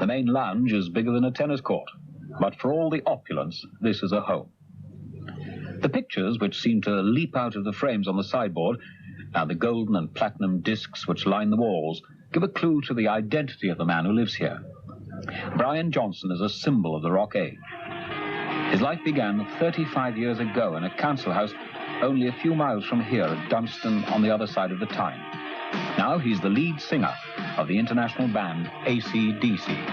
The main lounge is bigger than a tennis court, but for all the opulence, this is a home. The pictures, which seem to leap out of the frames on the sideboard, and the golden and platinum discs which line the walls, give a clue to the identity of the man who lives here. Brian Johnson is a symbol of the rock age. His life began 35 years ago in a council house only a few miles from here at Dunstan on the other side of the Tyne. Now he's the lead singer of the international band ACDC.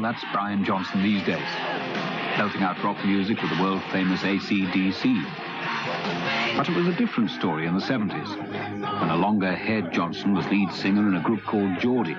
That's Brian Johnson these days, belting out rock music with the world-famous ACDC. But it was a different story in the 70s, when a longer-haired Johnson was lead singer in a group called Geordie,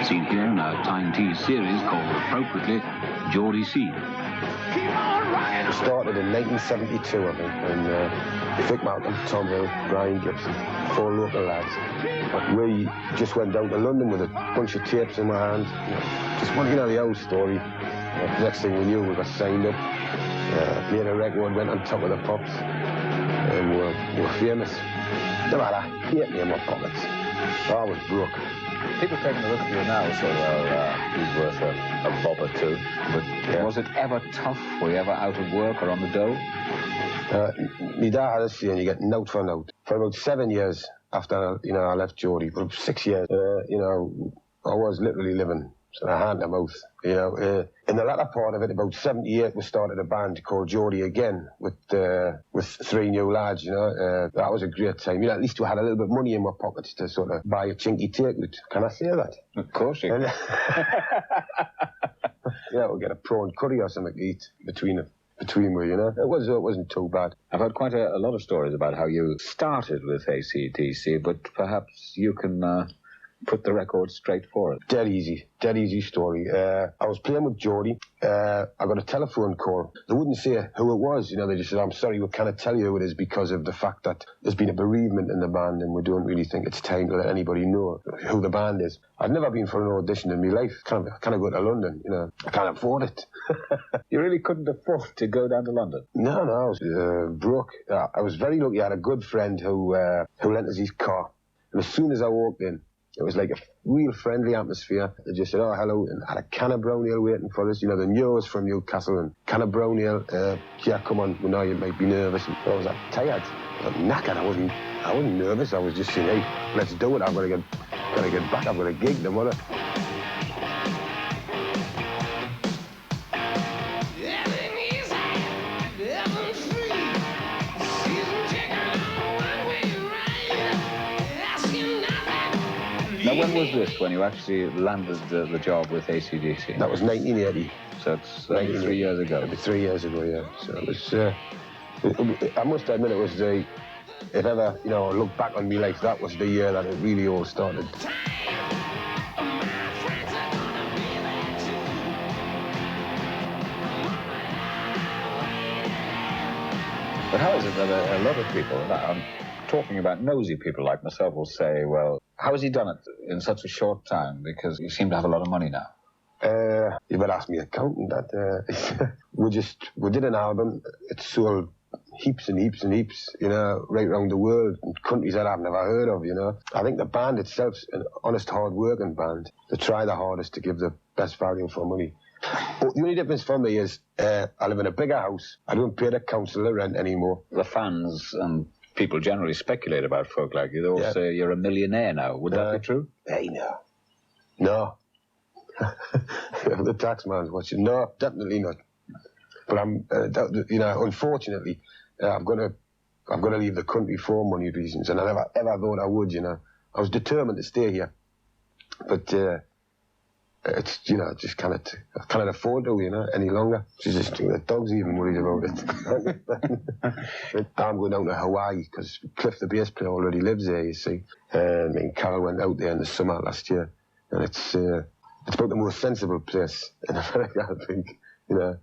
seen here in a Tyne T series called, appropriately, Geordie C. It started in 1972, I think, and Vic Malcolm, Tom Hill, Brian Gibson, 4 local lads. We just went down to London with a bunch of tapes in my hand. Just wanted to know the old story. Next thing we knew, we got signed up. Made a record, went on top of the pops, and we were famous. No matter, hate me in my pockets. I was broke. People taking a look at you now say, well, he's worth a bob or two. But was it ever tough? Were you ever out of work or on the dole? My dad had a saying, you get note for note. For about 7 years after, I left Geordie, for 6 years, I was literally living sort of hand to mouth, In the latter part of it, about 78, we started a band called Geordie again with 3 new lads, That was a great time. At least we had a little bit of money in my pockets to sort of buy a chinky take with. Can I say that? Of course you can. We'll get a prawn curry or something to eat between we, It wasn't too bad. I've heard quite a lot of stories about how you started with ACDC, but perhaps you can put the record straight for it. Dead easy story. I was playing with Geordie. I got a telephone call. They wouldn't say who it was, They just said, I'm sorry, we can't tell you who it is because of the fact that there's been a bereavement in the band and we don't really think it's time to let anybody know who the band is. I've never been for an audition in my life. Kind of go to London, I can't afford it. You really couldn't afford to go down to London? No, I was broke. I was very lucky. I had a good friend who lent us his car. And as soon as I walked in, it was like a real friendly atmosphere. They just said, oh, hello, and had a can of brown ale waiting for us. The News from Newcastle, and can of brown ale. Yeah, come on, we know you might be nervous. And I was tired. I was knackered. I wasn't nervous. I was just saying, hey, let's do it. I've got to get back. I've got a gig tomorrow. Now, when was this, when you actually landed the job with ACDC? That was 1980. So it's 3 years ago. It was 3 years ago, yeah. So it was, I must admit, it was if ever, I look back on my life, that was the year that it really all started. But how is it that a lot of people, I'm talking about nosy people like myself, will say, well, how has he done it in such a short time? Because you seem to have a lot of money now. You better ask me accountant that. We did an album. It sold heaps and heaps and heaps, right around the world, in countries that I've never heard of, I think the band itself's an honest, hard-working band. They try the hardest to give the best value for money. But the only difference for me is I live in a bigger house. I don't pay the council the rent anymore. The fans and people generally speculate about folk like you. They all say you're a millionaire now. Would that be true? Hey, no. The tax man's watching. No, definitely not. But I'm, unfortunately, I've got to leave the country for money reasons, and I never ever thought I would. I was determined to stay here, but it's, you know, just I can't afford to, you know, any longer. The dog's even worried about it. I'm going down to Hawaii because Cliff, the bass player, already lives there, you see. Me and Carol went out there in the summer last year, and it's about the most sensible place in America, I think, you know.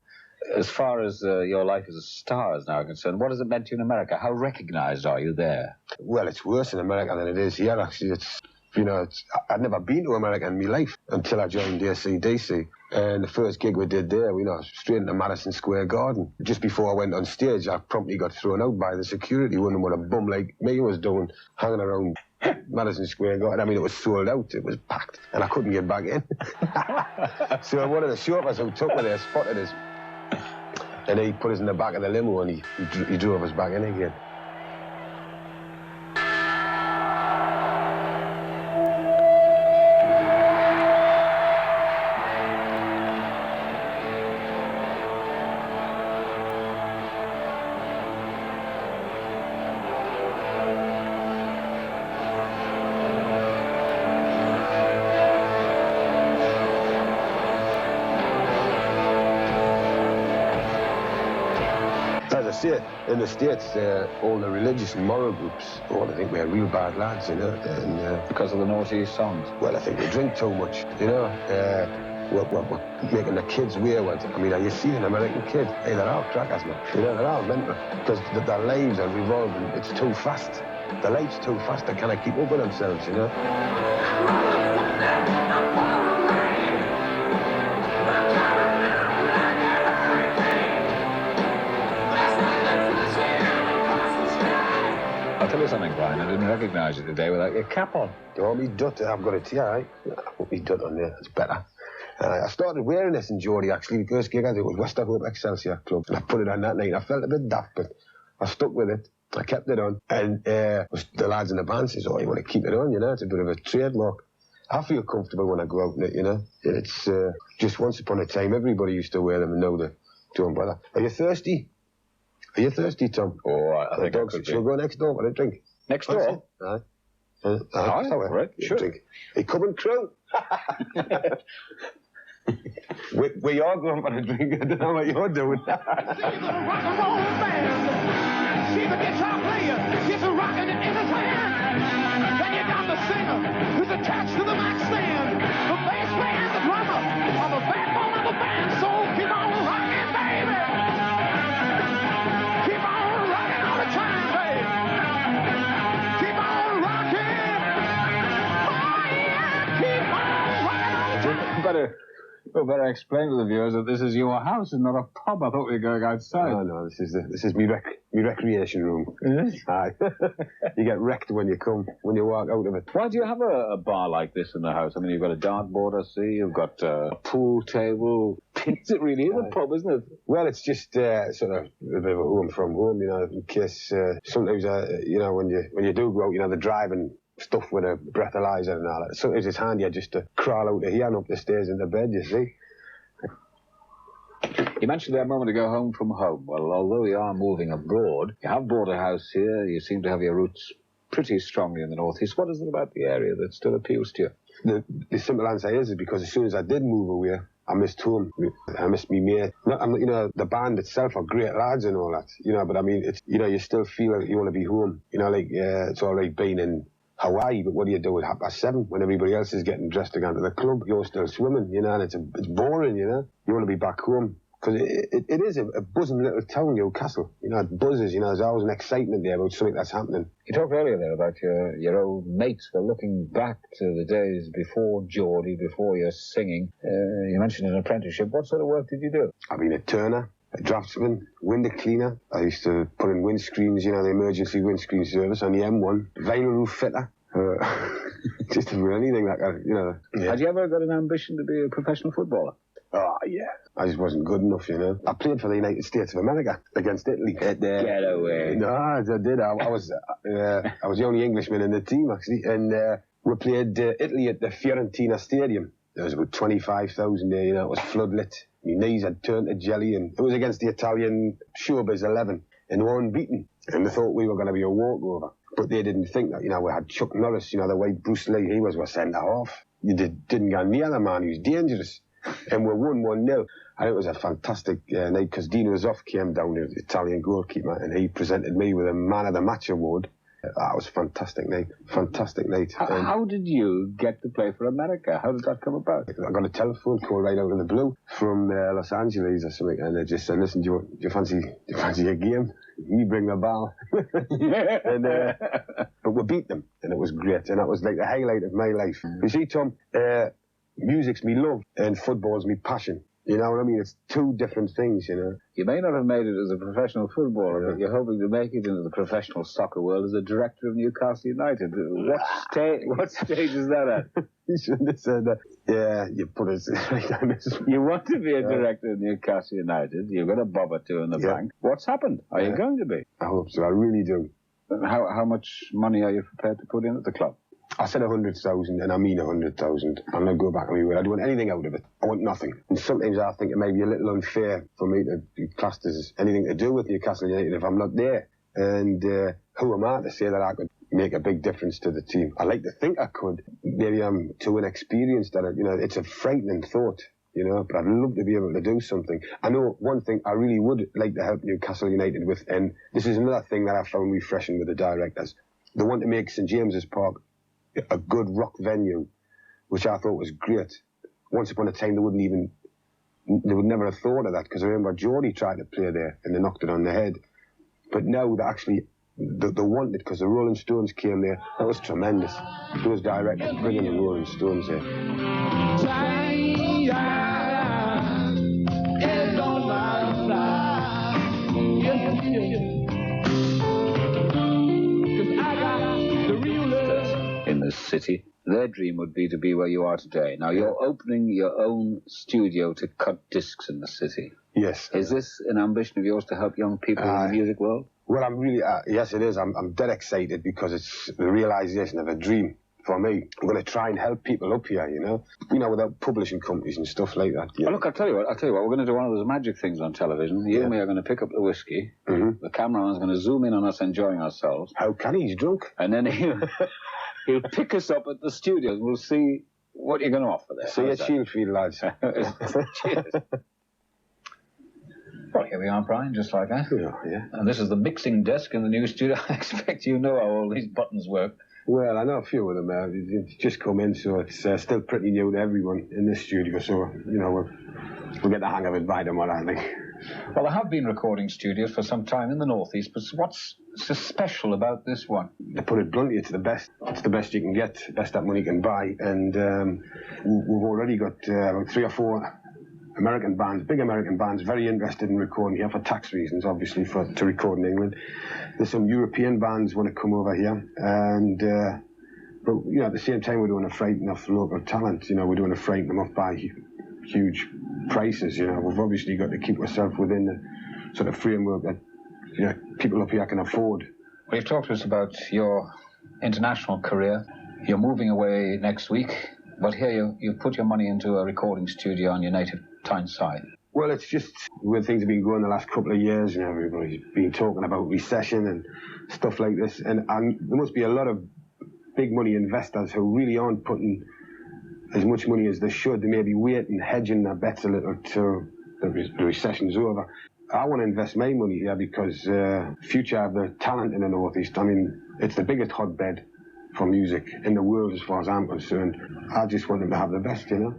As far as your life as a star is now concerned, what has it meant to you in America? How recognised are you there? Well, it's worse in America than it is here, actually. It's, you know, I'd never been to America in my life until I joined the ACDC. And the first gig we did there, you know, straight into Madison Square Garden. Just before I went on stage, I promptly got thrown out by the security, wondering what a bum like me was doing, hanging around Madison Square Garden. I mean, it was sold out, it was packed, and I couldn't get back in. So one of the chauffeurs who took me there spotted us, and he put us in the back of the limo, and he drove us back in again. In the States, all the religious and moral groups, I think we're real bad lads, you know. And, because of the naughty songs? Well, I think we drink too much, you know. We're making the kids wayward. I mean, have you seen an American kid? Hey, they're all crackers, man. You know, they're all mental. Because their lives are revolving. It's too fast. Their life's too fast. They cannot keep up with themselves, you know. I'll tell you something, Brian. I didn't recognise you today without your cap on. Oh, me dut. I've got it here, right? I put me dut on there. It's better. I started wearing this in Geordie, actually. The first gig I did was West Hope Excelsior Club. And I put it on that night. I felt a bit daft, but I stuck with it. I kept it on. And the lads in the band says, oh, you want to keep it on, you know? It's a bit of a trademark. I feel comfortable when I go out in it, you know? It's just once upon a time, everybody used to wear them and know the umbrella. Are you thirsty? Are you thirsty, Tom? Oh, I think I could be. Shall we go next door for a drink? Next door? Aye. Right, sure. Drink. Hey, come and crew. we are going for a drink. I don't know what you're doing. She's a rock and roll band. She's a guitar player. She's a rockin' in the band. Then you got the singer who's attached to the mic stand. The bass player and the drummer are the backbone of the band. So keep on rockin', baby. Keep on rockin' all the time, baby. Keep on rockin'. Oh yeah, keep on rockin' all the time. Better explain to the viewers that this is your house and not a pub. I thought we were going outside. Oh, no, this is me recreation room. Is it? Aye. You get wrecked when you walk out of it. Why do you have a bar like this in the house? I mean, you've got a dartboard, I see. You've got a pool table. It really is a pub, isn't it? Well, it's just sort of a bit of a home from home, you know, in case sometimes, you know, when you do go out, you know, the driving stuff with a breathalyzer and all that. Sometimes it's handier just to crawl out of here and up the stairs into bed, you see. You mentioned that a moment ago, home from home. Well, although you are moving abroad, you have bought a house here. You seem to have your roots pretty strongly in the northeast. What is it about the area that still appeals to you? The simple answer is because as soon as I did move away, I missed home. I missed me mate. You know, the band itself are great lads and all that, you know, but I mean, it's, you know, you still feel like you want to be home. You know, like, it's all right being in Hawaii, but what do you do at 7:30 when everybody else is getting dressed to go to the club? You're still swimming, you know, and it's boring, you know. You want to be back home. Because it is a buzzing little town, Newcastle. You know, it buzzes, you know, there's always an excitement there about something that's happening. You talked earlier there about your old mates. Well, looking back to the days before Geordie, before your singing, you mentioned an apprenticeship. What sort of work did you do? I've been a turner, a draftsman, window cleaner. I used to put in windscreens, you know, the emergency windscreen service on the M1. Vinyl roof fitter. Just about anything like that, you know. Yeah. Had you ever got an ambition to be a professional footballer? Oh, yeah. I just wasn't good enough, you know. I played for the United States of America against Italy. Get away. No, I did. I was the only Englishman in the team, actually. And we played Italy at the Fiorentina Stadium. There was about 25,000 there, you know. It was floodlit. My knees had turned to jelly. And it was against the Italian Showbiz 11. And they were unbeaten. And they thought we were going to be a walkover. But they didn't think that, you know, we had Chuck Norris, you know, the way Bruce Lee, he was centre half. you didn't go near the man. He was dangerous. And we won 1-0. And it was a fantastic night because Dino Zoff came down, the Italian goalkeeper, and he presented me with a Man of the Match award. That was a fantastic night. Fantastic night. How did you get to play for America? How did that come about? I got a telephone call right out of the blue from Los Angeles or something, and they just said, listen, do you fancy a game? You bring the ball. And but we beat them, and it was great, and that was like the highlight of my life. You see, Tom, music's me love, and football's me passion. You know what I mean? It's two different things, you know. You may not have made it as a professional footballer, but you're hoping to make it into the professional soccer world as a director of Newcastle United. What stage is that at? You shouldn't have said that. Yeah, you put it right down this. You want to be a director of Newcastle United. You've got a bob or two in the bank. What's happened? Are you going to be? I hope so. I really do. How much money are you prepared to put in at the club? I said 100,000, and I mean 100,000. I'm not going back on my word. I don't want anything out of it. I want nothing. And sometimes I think it may be a little unfair for me to be classed as anything to do with Newcastle United if I'm not there. And who am I to say that I could make a big difference to the team? I like to think I could. Maybe I'm too inexperienced at it. You know, it's a frightening thought, you know, but I'd love to be able to do something. I know one thing I really would like to help Newcastle United with, and this is another thing that I found refreshing with the directors. They want to make St James's Park a good rock venue, which I thought was great. Once upon a time, they would never have thought of that, because I remember Geordie tried to play there and they knocked it on the head. But now they actually, they want it because the Rolling Stones came there. That was tremendous. Those directors bringing the Rolling Stones there. City. Their dream would be to be where you are today. Now, you're opening your own studio to cut discs in the city. Yes. Is this an ambition of yours to help young people in the music world? Well, I'm really, yes, it is. I'm dead excited because it's the realization of a dream for me. I'm going to try and help people up here, you know, without publishing companies and stuff like that. Well, look, I'll tell you what, we're going to do one of those magic things on television. You and me are going to pick up the whiskey. The cameraman's going to zoom in on us enjoying ourselves. How can he? He's drunk. And then he'll pick us up at the studios. We'll see what you're going to offer there. See you at Shieldfield, lads. Cheers. Well, here we are, Brian, just like that. Yeah. And this is the mixing desk in the new studio. I expect you know how all these buttons work. Well, I know a few of them. It's just come in, so it's still pretty new to everyone in this studio. So, you know, we'll get the hang of it by tomorrow, I think. Well, there have been recording studios for some time in the Northeast, but what's so special about this one? To put it bluntly, it's the best. It's the best you can get, best that money can buy. And we've already got about 3 or 4 American bands, big American bands, very interested in recording here for tax reasons, obviously, to record in England. There's some European bands want to come over here, and but you know, at the same time, we're doing a frighten off local talent. You know, we're doing a frighten them off by huge prices. You know, we've obviously got to keep ourselves within the sort of framework that, you know, people up here can afford. Well, you've talked to us about your international career. You're moving away next week, but here you put your money into a recording studio on your native Tyneside. Well, it's just where things have been going the last couple of years, and everybody's been talking about recession and stuff like this, and there must be a lot of big money investors who really aren't putting as much money as they should. They may be waiting, hedging their bets a little till the recession's over. I want to invest my money here because future have the talent in the Northeast. I mean, it's the biggest hotbed for music in the world as far as I'm concerned. I just want them to have the best, you know.